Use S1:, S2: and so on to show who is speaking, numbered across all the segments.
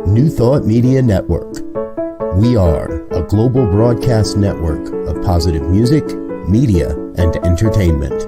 S1: New Thought Media Network. We are a global broadcast network of positive music, media, and entertainment,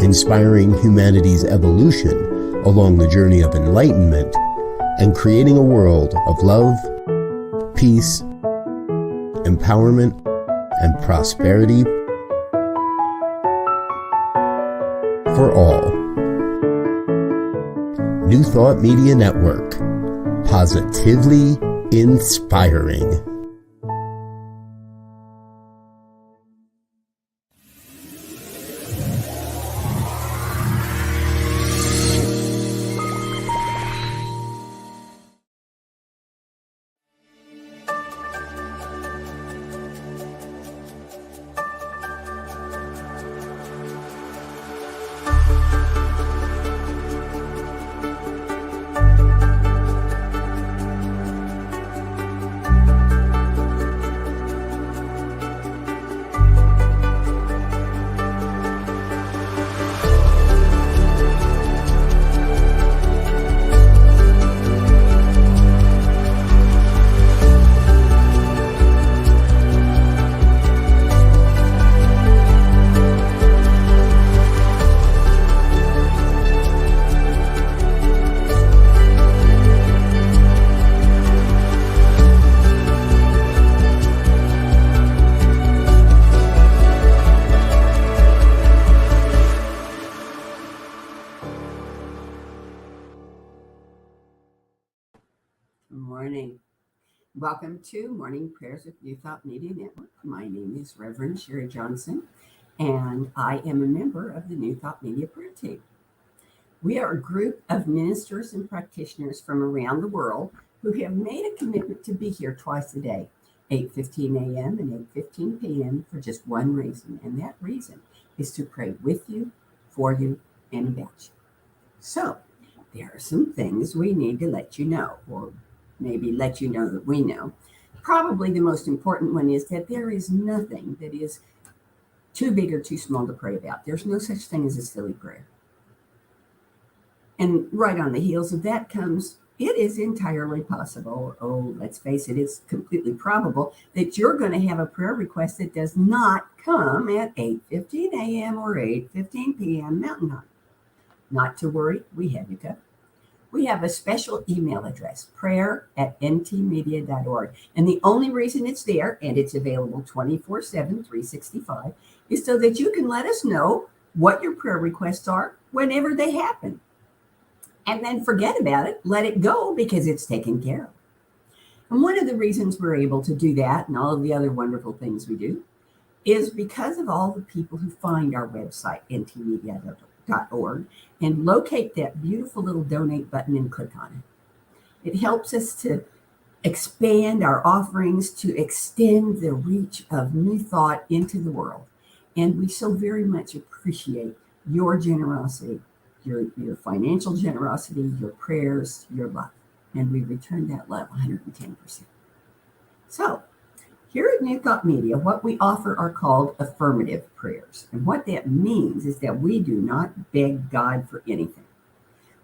S1: inspiring humanity's evolution along the journey of enlightenment and creating a world of love, peace, empowerment, and prosperity for all. New Thought Media Network. Positively inspiring.
S2: Welcome to Morning Prayers with New Thought Media Network. My name is Reverend Sharri Johnson, and I am a member of the New Thought Media Prayer Team. We are a group of ministers and practitioners from around the world who have made a commitment to be here twice a day, 8:15 a.m. and 8:15 p.m. for just one reason, and that reason is to pray with you, for you, and about you. So, there are some things we need to let you know, or maybe let you know that we know. Probably the most important one is that there is nothing that is too big or too small to pray about. There's no such thing as a silly prayer. And right on the heels of that comes, it is entirely possible, let's face it, it's completely probable that you're going to have a prayer request that does not come at 8:15 a.m. or 8:15 p.m. Mountain Time. Not to worry, we have you covered. We have a special email address, prayer@ntmedia.org. And the only reason it's there, and it's available 24/7, 365, is so that you can let us know what your prayer requests are whenever they happen. And then forget about it, let it go, because it's taken care of. And one of the reasons we're able to do that, and all of the other wonderful things we do, is because of all the people who find our website, ntmedia.org, and locate that beautiful little donate button and click on it. It helps us to expand our offerings, to extend the reach of New Thought into the world. And we so very much appreciate your generosity, your financial generosity, your prayers, your love. And we return that love 110%. So, here at New Thought Media, what we offer are called affirmative prayers. And what that means is that we do not beg God for anything.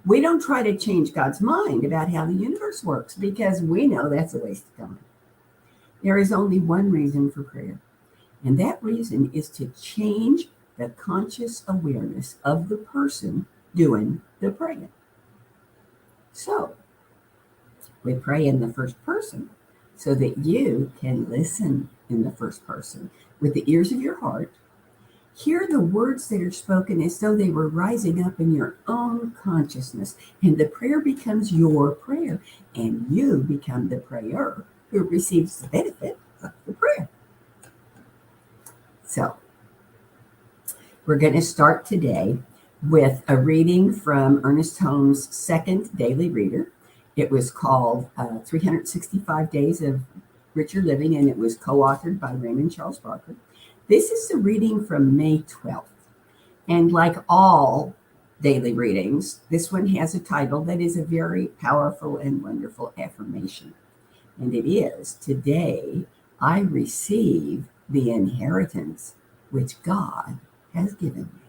S2: We don't try to change God's mind about how the universe works, because we know that's a waste of time. There is only one reason for prayer, and that reason is to change the conscious awareness of the person doing the praying. So, we pray in the first person, so that you can listen in the first person with the ears of your heart, hear the words that are spoken as though they were rising up in your own consciousness, and the prayer becomes your prayer, and you become the prayer who receives the benefit of the prayer. So, we're going to start today with a reading from Ernest Holmes' second daily reader. It was called 365 Days of Richer Living, and it was co-authored by Raymond Charles Barker. This is the reading from May 12th. And like all daily readings, this one has a title that is a very powerful and wonderful affirmation. And it is, today I receive the inheritance which God has given me.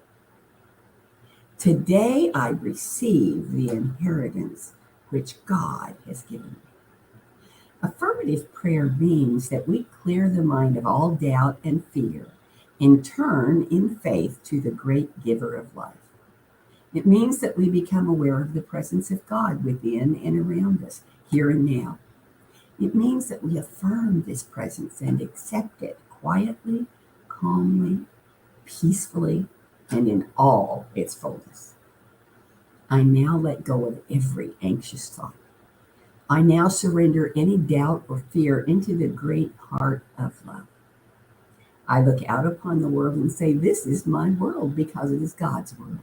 S2: Today I receive the inheritance which God has given me. Affirmative prayer means that we clear the mind of all doubt and fear and turn in faith to the great giver of life. It means that we become aware of the presence of God within and around us, here and now. It means that we affirm this presence and accept it quietly, calmly, peacefully, and in all its fullness. I now let go of every anxious thought. I now surrender any doubt or fear into the great heart of love. I look out upon the world and say, this is my world because it is God's world.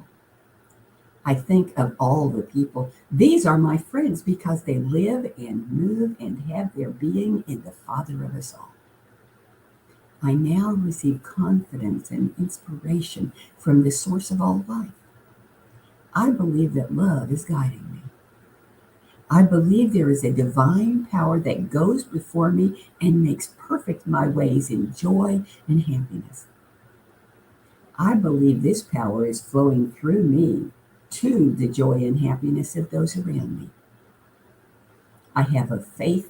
S2: I think of all the people. These are my friends because they live and move and have their being in the Father of us all. I now receive confidence and inspiration from the source of all life. I believe that love is guiding me. I believe there is a divine power that goes before me and makes perfect my ways in joy and happiness. I believe this power is flowing through me to the joy and happiness of those around me. I have a faith,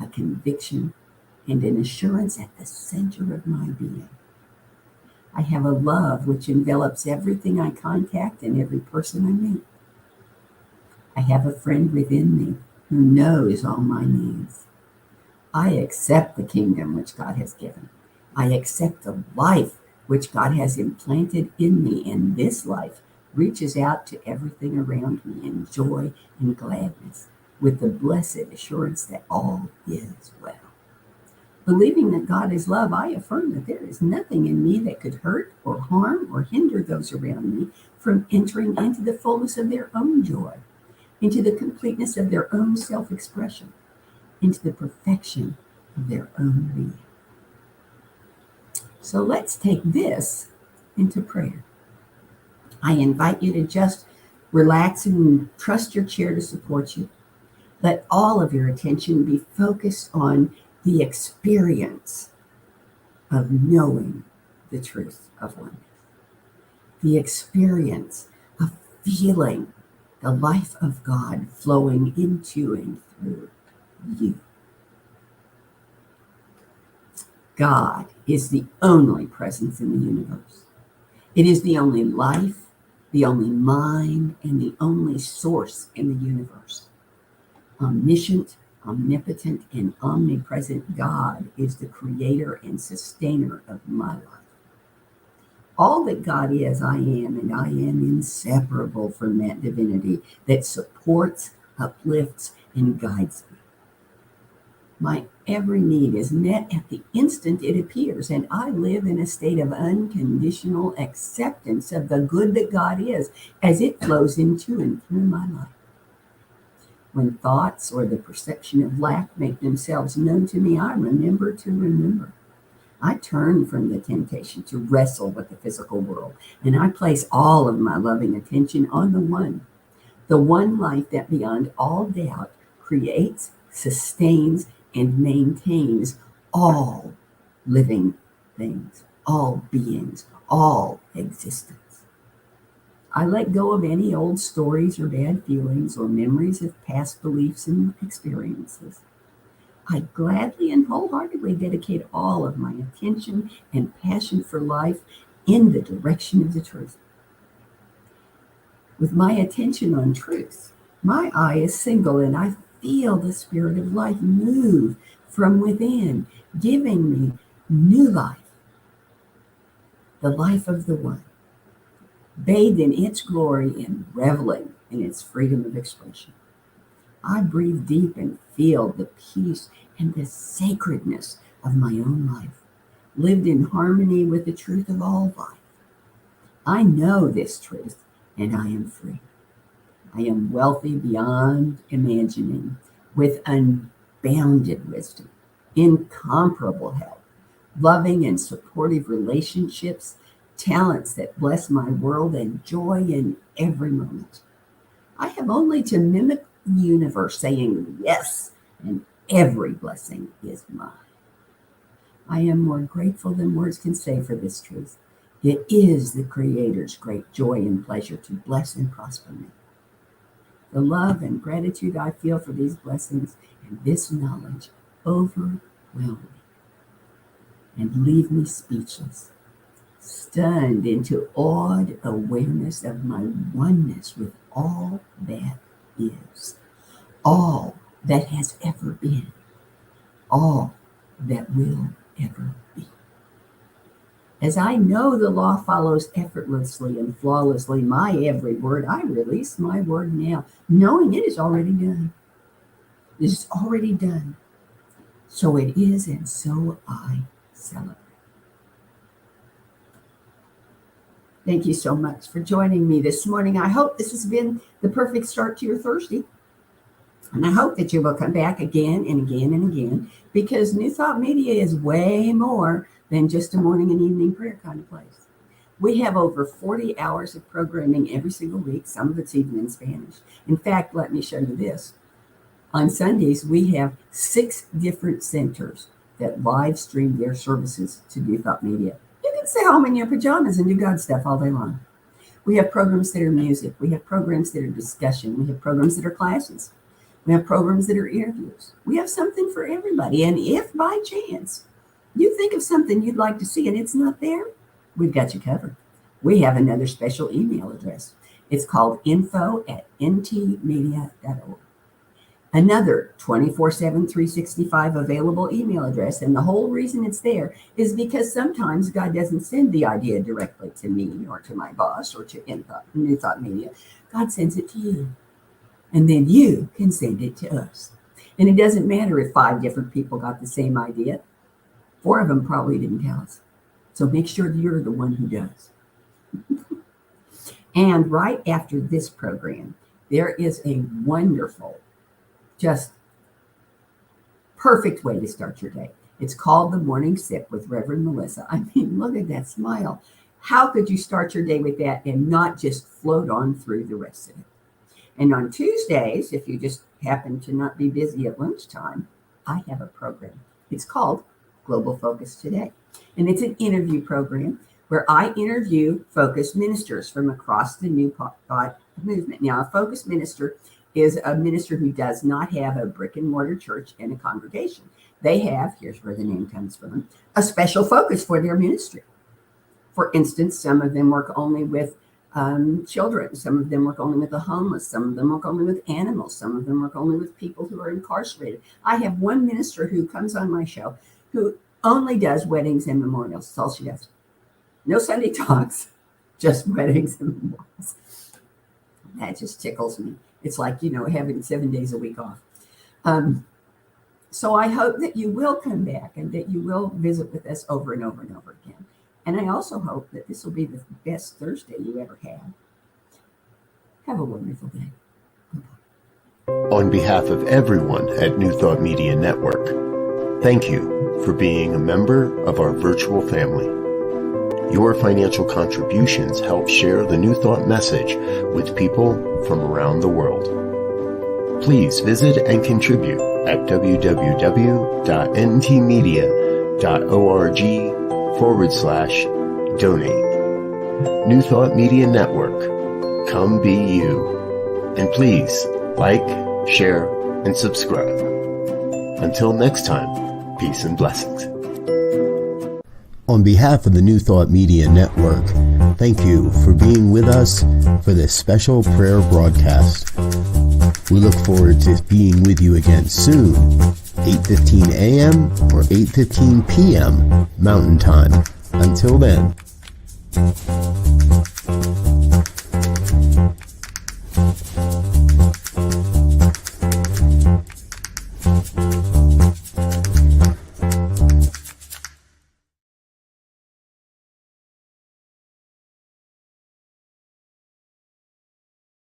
S2: a conviction, and an assurance at the center of my being. I have a love which envelops everything I contact and every person I meet. I have a friend within me who knows all my needs. I accept the kingdom which God has given. I accept the life which God has implanted in me, and this life reaches out to everything around me in joy and gladness, with the blessed assurance that all is well. Believing that God is love, I affirm that there is nothing in me that could hurt or harm or hinder those around me from entering into the fullness of their own joy, into the completeness of their own self-expression, into the perfection of their own being. So let's take this into prayer. I invite you to just relax and trust your chair to support you. Let all of your attention be focused on the experience of knowing the truth of oneness, the experience of feeling the life of God flowing into and through you. God is the only presence in the universe. It is the only life, the only mind, and the only source in the universe. Omniscient, omnipotent, and omnipresent God is the creator and sustainer of my life. All that God is, I am, and I am inseparable from that divinity that supports, uplifts, and guides me. My every need is met at the instant it appears, and I live in a state of unconditional acceptance of the good that God is as it flows into and through my life. When thoughts or the perception of lack make themselves known to me, I remember to remember. I turn from the temptation to wrestle with the physical world, and I place all of my loving attention on the one life that beyond all doubt creates, sustains, and maintains all living things, all beings, all existence. I let go of any old stories or bad feelings or memories of past beliefs and experiences. I gladly and wholeheartedly dedicate all of my attention and passion for life in the direction of the truth. With my attention on truth, my eye is single and I feel the spirit of life move from within, giving me new life, the life of the one, bathed in its glory and reveling in its freedom of expression. I breathe deep and feel the peace and the sacredness of my own life, lived in harmony with the truth of all life. I know this truth, and I am free. I am wealthy beyond imagining, with unbounded wisdom, incomparable health, loving and supportive relationships, talents that bless my world, and joy in every moment. I have only to mimic the universe saying yes, and every blessing is mine. I am more grateful than words can say for this truth. It is the Creator's great joy and pleasure to bless and prosper me. The love and gratitude I feel for these blessings and this knowledge overwhelm me and leave me speechless, stunned into awed awareness of my oneness with all that is, all that has ever been, all that will ever be. As I know the law follows effortlessly and flawlessly my every word, I release my word now, knowing it is already done. It is already done. So it is, and so I celebrate. Thank you so much for joining me this morning. I hope this has been the perfect start to your Thursday. And I hope that you will come back again and again and again, because New Thought Media is way more than just a morning and evening prayer kind of place. We have over 40 hours of programming every single week. Some of it's even in Spanish. In fact, let me show you this. On Sundays, we have 6 different centers that live stream their services to New Thought Media. You can stay home in your pajamas and do God stuff all day long. We have programs that are music. We have programs that are discussion. We have programs that are classes. We have programs that are interviews. We have something for everybody. And if by chance you think of something you'd like to see and it's not there, we've got you covered. We have another special email address. It's called info@ntmedia.org. Another 24/7, 365 available email address. And the whole reason it's there is because sometimes God doesn't send the idea directly to me or to my boss or to New Thought Media. God sends it to you. And then you can send it to us. And it doesn't matter if 5 different people got the same idea. 4 of them probably didn't tell us. So make sure you're the one who does. And right after this program, there is a wonderful, just perfect way to start your day. It's called The Morning Sip with Reverend Melissa. I mean, look at that smile. How could you start your day with that and not just float on through the rest of it? And on Tuesdays, if you just happen to not be busy at lunchtime, I have a program. It's called Global Focus Today. And it's an interview program where I interview focused ministers from across the New Thought movement. Now, a focused minister is a minister who does not have a brick and mortar church and a congregation. They have, here's where the name comes from, a special focus for their ministry. For instance, some of them work only with children. Some of them work only with the homeless. Some of them work only with animals. Some of them work only with people who are incarcerated. I have one minister who comes on my show who only does weddings and memorials. That's all she does. No Sunday talks, just weddings and memorials. That just tickles me. It's like, having 7 days a week off. So I hope that you will come back and that you will visit with us over and over and over again. And I also hope that this will be the best Thursday you ever had. Have a wonderful day. Bye-bye.
S1: On behalf of everyone at New Thought Media Network, thank you for being a member of our virtual family. Your financial contributions help share the New Thought message with people from around the world. Please visit and contribute at www.ntmedia.org/donate. New Thought Media Network. Come be you. And please like, share, and subscribe. Until next time, peace and blessings. On behalf of the New Thought Media Network, thank you for being with us for this special prayer broadcast. We look forward to being with you again soon, 8:15 a.m. or 8:15 p.m. Mountain Time. Until then.